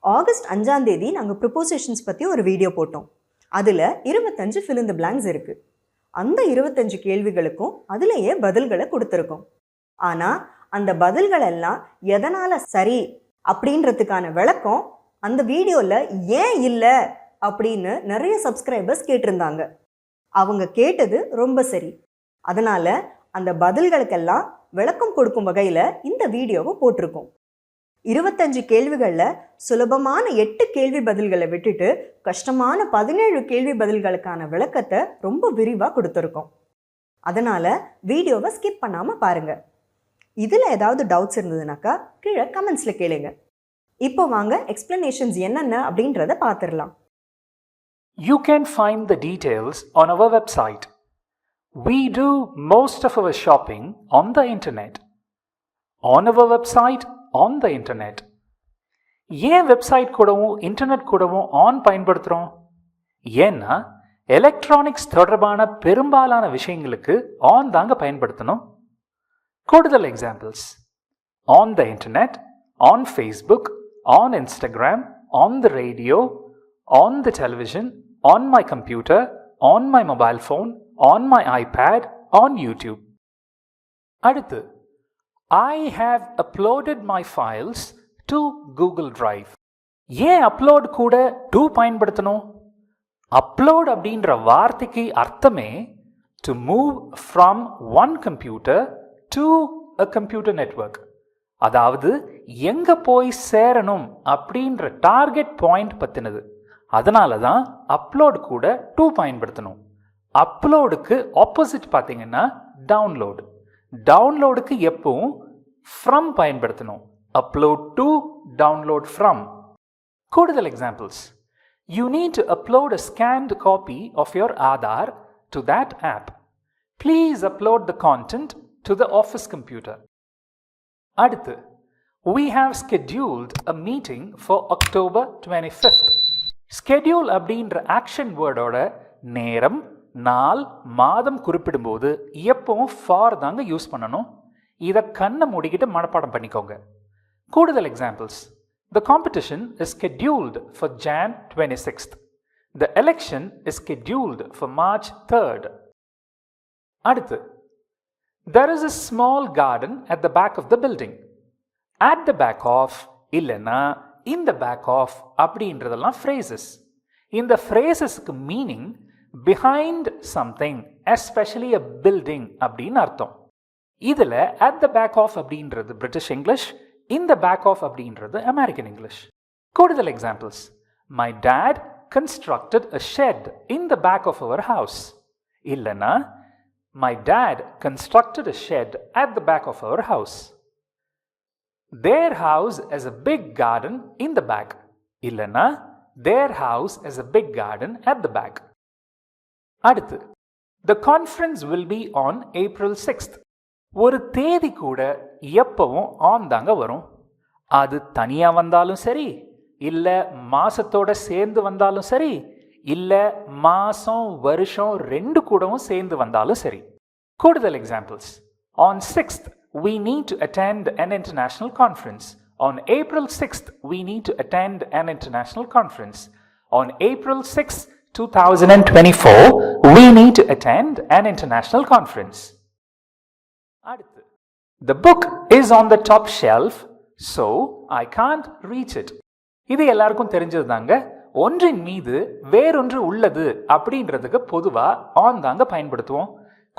August 5ஆம் தேதி நாங்கள் ப்ரிப்போசிஷன்ஸ் பற்றி ஒரு வீடியோ போட்டோம். அதில் 25 fill in the blanks இருக்குது. அந்த 25 கேள்விகளுக்கும் அதிலேயே பதில்களை கொடுத்துருக்கோம். ஆனால் அந்த பதில்கள் எல்லாம் எதனால் சரி அப்படின்றதுக்கான விளக்கம் அந்த வீடியோவில் ஏன் இல்லை அப்படின்னு நிறைய சப்ஸ்கிரைபர்ஸ் கேட்டிருந்தாங்க. அவங்க கேட்டது ரொம்ப சரி. அதனால் அந்த பதில்களுக்கெல்லாம் விளக்கம் கொடுக்கும் வகையில் இந்த வீடியோவை போட்டிருக்கோம். 25 கேள்விகளில் சுலபமான 8 கேள்வி பதில்களை விட்டுட்டு கஷ்டமான 17 கேள்வி பதில்களுக்கான விளக்கத்தை ரொம்ப விரிவாக கொடுத்துருக்கோம். அதனால் வீடியோவை ஸ்கிப் பண்ணாமல் பாருங்கள். இதில் ஏதாவது டவுட்ஸ் இருந்ததுனாக்கா கீழே கமெண்ட்ஸில் கேளுங்க. இப்போ வாங்க எக்ஸ்பிளனேஷன்ஸ் என்னென்ன அப்படின்றத பார்த்துடலாம். You can find the details on our website. We do most of our shopping on the internet. On our website, on the internet. ஏன் வெப்சைட் கூடவும் இன்டர்நெட் கூடவும் ஆன் பயன்படுத்துகிறோம்? ஏன்னா எலக்ட்ரானிக்ஸ் தொடர்பான பெரும்பாலான விஷயங்களுக்கு ஆன் தாங்க பயன்படுத்தணும். கூடுதல் examples: on the internet, on Facebook, on Instagram, on the radio, on the television, on my computer, on my mobile phone, on my iPad, on YouTube. அடுத்து, I have uploaded my files to Google Drive. ஏன் upload கூட to பயன்படுத்தணும்? Upload அப்படின்ற வார்த்தைக்கு அர்த்தமே to move from one computer to a computer network. அதாவது எங்க போய் சேரணும் அப்படின்ற டார்கெட் பாயிண்ட் பத்தினது. அதனால தான் அப்லோட் கூட டு பயன்படுத்தணும். அப்லோடுக்கு ஆப்போசிட் பார்த்தீங்கன்னா டவுன்லோடு. டவுன்லோடுக்கு எப்பவும் ஃப்ரம் பயன்படுத்தணும். Upload to, download from. கூடுதல் examples: you need to upload a scanned copy of your Aadhaar to that app. Please upload the content to the office computer. அடுத்து, we have scheduled a meeting for October 25th. Schedule அப்படின்ற action வேர்டோட நேரம், நாள், மாதம் குறிப்பிடும்போது எப்பவும் for தாங்க use பண்ணணும். இதை கண்ணை மூடிக்கிட்டு மனப்பாடம் பண்ணிக்கோங்க. கூடுதல் examples: The competition is scheduled for Jan 26th. The election is scheduled for March 3rd. அடுத்து, There is a small garden at the back of the building. At the back of, இல்லைன்னா in the back of அப்படின்றதெல்லாம் phrases. இந்த phrasesக்கு meaning behind something, especially a building அப்படின்னு அர்த்தம். இதில் at the back of அப்படின்றது British English, in the back of அப்படின்றது American English. கூடுதல் examples: My dad constructed a shed in the back of our house. இல்லைன்னா My dad constructed a shed at the back of our house. Their house has a big garden in the back. இல்லைன்னா Their house has a big garden at the back. அடுத்து, The conference will be on April 6th. ஒரு தேதி கூட எப்பவும் on தாங்க வரும். அது தனியாக வந்தாலும் சரி, இல்லை மாசத்தோட சேர்ந்து வந்தாலும் சரி, இல்லை மாசம் வருஷம் ரெண்டு கூடவும் சேர்ந்து வந்தாலும் சரி. கூடுதல் examples: On 6th, we need to attend an international conference. On April 6th, we need to attend an international conference. On April 6th, 2024, we need to attend an international conference. அடுத்து, The book is on the top shelf, so I can't reach it. இது எல்லாருக்கும் தெரிஞ்சது தாங்க. ஒன்றின் மீது வேறொன்று உள்ளது அப்படின்றதுக்கு பொதுவாக ஆன் தாங்க பயன்படுத்துவோம்.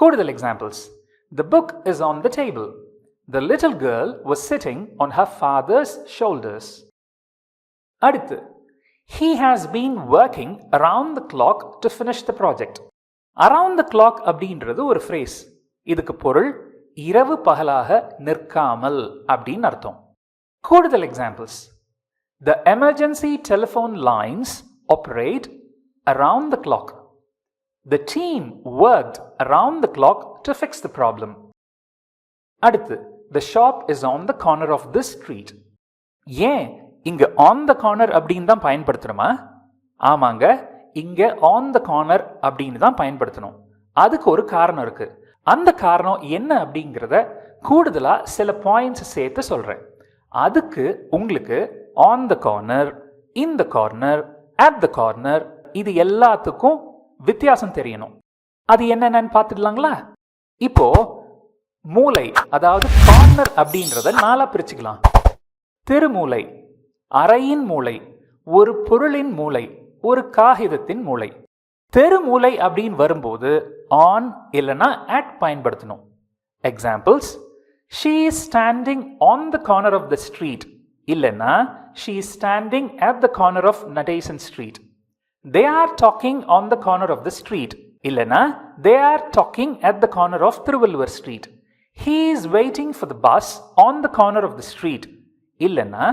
கூடுதல் examples: The book is on the table. The little girl was sitting on her father's shoulders. அடுத்து, He has been working around the clock to finish the project. Around the clock அப்படின்றது ஒரு phrase. இதுக்கு பொருள் இரவு பகலாக நிற்காமல் அப்படின்னு அர்த்தம். கூடுதல் examples: The emergency telephone lines operate around the clock. The team worked around the clock to fix the problem. அடுத்து, The shop is on the corner of this street. ஏன் இங்க on the corner அப்படின்னு தான் பயன்படுத்தணுமா? ஆமாங்க, இங்க on the corner அப்படின்னு தான் பயன்படுத்தணும். அதுக்கு ஒரு காரணம் இருக்கு. அந்த காரணம் என்ன அப்படிங்கிறத கூடுதலா சில பாயிண்ட்ஸ் சேர்த்து சொல்றேன். அதுக்கு உங்களுக்கு on the corner, in the corner, at the corner, இது எல்லாத்துக்கும் வித்தியாசம் தெரியணும். அது என்னென்னு பார்த்துடலாங்களா? இப்போ மூலை, அதாவது கார்னர் அப்படின்றத நாலா பிரிச்சுக்கலாம். திருமூலை, அறையின் மூலை, ஒரு பொருளின் மூலை, ஒரு காகிதத்தின் மூலை. தெருமூலை அப்படின்னு வரும்போது ஆன் இல்லைன்னா அட் பயன்படுத்தணும். Examples, she is standing on the corner of the street இல்லைன்னா she is standing at the corner of Nadesan street. They are talking on the corner of the street இல்லைன்னா they are talking at the corner of Thiruvalluvar street. He is waiting for the bus on the corner of the street இல்லைன்னா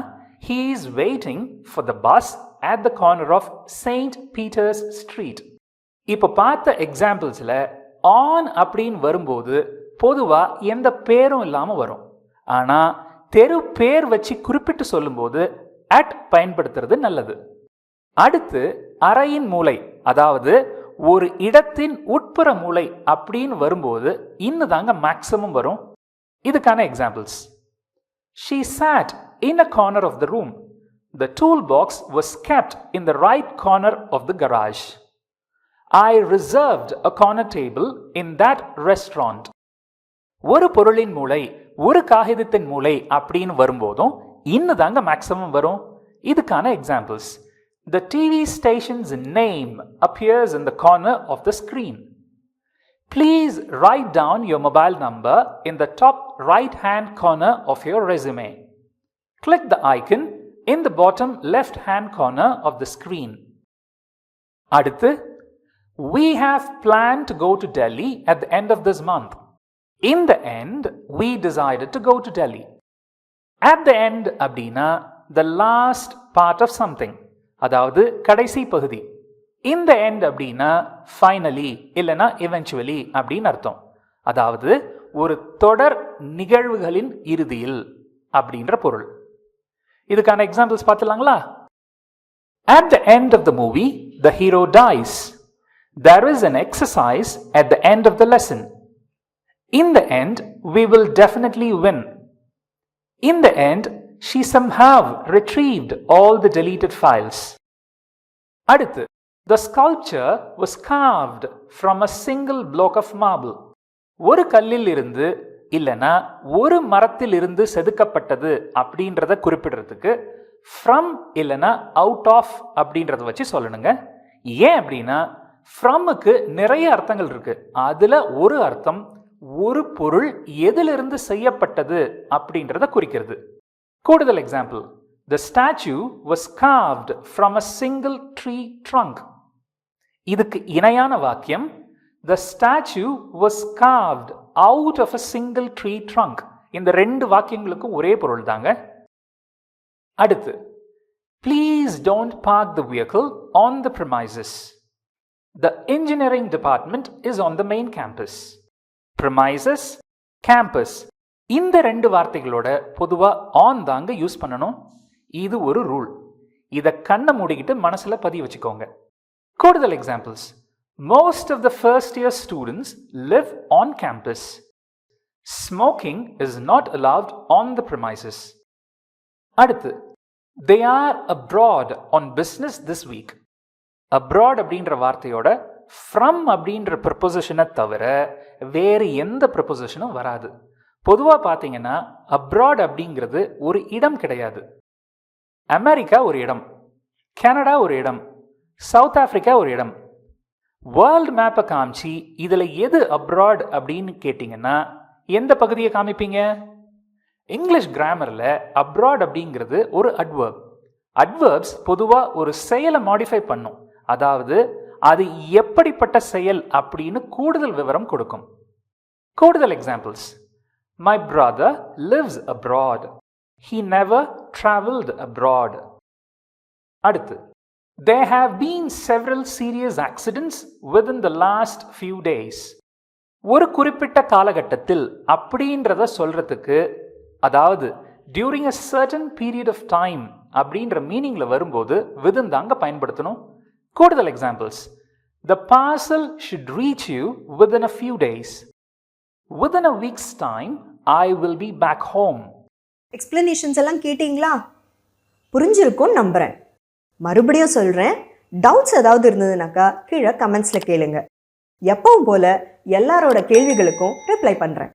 he is waiting for the bus at the corner of St. Peter's street. இப்போ பார்த்த எக்ஸாம்பிள்ஸில் on அப்படின்னு வரும்போது பொதுவாக எந்த பேரும் இல்லாமல் வரும். ஆனால் தெரு பேர் வச்சு குறிப்பிட்டு சொல்லும்போது அட் பயன்படுத்துறது நல்லது. அடுத்து அறையின் மூலை, அதாவது ஒரு இடத்தின் உட்புற மூலை அப்படின்னு வரும்போது இன்னும் தாங்க மேக்ஸிமம் வரும். இதுக்கான examples, she sat in a corner of the room. The toolbox was kept in the right corner of the garage. I reserved a corner table in that restaurant. ஒரு பொருளின் மூலை, ஒரு காகிதத்தின் மூலை அப்படின்னு வரும்போதும் இன்னும் தாங்க மேக்ஸிமம் வரும். இதுக்கான examples, the TV station's name appears in the corner of the screen. Please write down your mobile number in the top right hand corner of your resume. Click the icon in the bottom left hand corner of the screen. அடுத்து, we have planned to go to Delhi at the end of this month. In the end, we decided to go to Delhi. At the end அப்படின்னா the last part of something, அதாவது கடைசி பகுதி. In the end அப்படின்னா finally இல்லைன்னா eventually அப்படின்னு அர்த்தம். அதாவது ஒரு தொடர் நிகழ்வுகளின் இறுதியில் அப்படின்ற பொருள். இதுக்கான examples பார்த்துலாங்களா? At the end of the movie, the hero dies. There is an exercise at the end of the lesson. In the end, we will definitely win. In the end, she somehow retrieved all the deleted files. அடுத்து, the sculpture was carved from a single block of marble. ஒரு கல்லில் இருந்து இல்லைன்னா ஒரு மரத்தில் இருந்து செதுக்கப்பட்டது அப்படின்றத குறிப்பிடுறதுக்கு from இல்லைன்னா out of அப்படின்றத வச்சு சொல்லணுங்க. ஏன் அப்படின்னா ஃப்ரம்முக்கு நிறைய அர்த்தங்கள் இருக்கு. அதுல ஒரு அர்த்தம் ஒரு பொருள் எதிலிருந்து செய்யப்பட்டது அப்படின்றத குறிக்கிறது. கூடுதல் example, the statue was carved from a single tree trunk. இதுக்கு இணையான வாக்கியம், the statue was carved out of a single tree trunk. இந்த ரெண்டு வாக்கியங்களுக்கும் ஒரே பொருள் தாங்க. அடுத்து, please don't park the vehicle on the premises. The engineering department is on the main campus. Premises, campus, இந்த ரெண்டு வார்த்தைகளோட பொதுவா ஆன் தாங்க யூஸ் பண்ணணும். இது ஒரு ரூல். இதை கண்ணை மூடிக்கிட்டு மனசுல பதிய வச்சுக்கோங்க. கூடுதல் examples, most of the first year students live on campus. Smoking is not allowed on the premises. அடுத்து, they are abroad on business this week. abroad அப்படின்ற வார்த்தையோட from அப்படின்ற ப்ரொபோசிஷனை தவிர வேறு எந்த ப்ரொபோசிஷனும் வராது. பொதுவாக பார்த்தீங்கன்னா abroad அப்படிங்கிறது ஒரு இடம் கிடையாது. அமெரிக்கா ஒரு இடம், கனடா ஒரு இடம், சவுத் ஆப்பிரிக்கா ஒரு இடம். வேர்ல்டு மேப்பை காமிச்சு இதில் எது abroad அப்படின்னு கேட்டிங்கன்னா எந்த பகுதியை காமிப்பீங்க? இங்கிலீஷ் கிராமரில் abroad அப்படிங்கிறது ஒரு அட்வர்ப். அட்வர்ப்ஸ் பொதுவாக ஒரு செயலை மாடிஃபை பண்ணும், அதாவது அது எப்படிப்பட்ட செயல் அப்படின்னு கூடுதல் விவரம் கொடுக்கும். கூடுதல் examples, my brother lives abroad. He never traveled abroad. அடுத்து, there have been several serious accidents within the last few days. ஒரு குறிப்பிட்ட காலகட்டத்தில் அப்படின்றத சொல்றதுக்கு, அதாவது during a certain period of time அப்படின்ற மீனிங்ல வரும்போது within தாங்க பயன்படுத்தணும். கூடுதல் examples, the parcel should reach you within a few days. Within a week's time, I will be back home. Explanations எல்லாம் கேட்டிங்களா? புரிஞ்சிருக்கும்னு நம்புகிறேன். மறுபடியும் சொல்கிறேன், டவுட்ஸ் ஏதாவது இருந்ததுனாக்கா கீழே கமெண்ட்ஸில் கேளுங்க. எப்பவும் போல் எல்லாரோட கேள்விகளுக்கும் ரிப்ளை பண்ணுறேன்.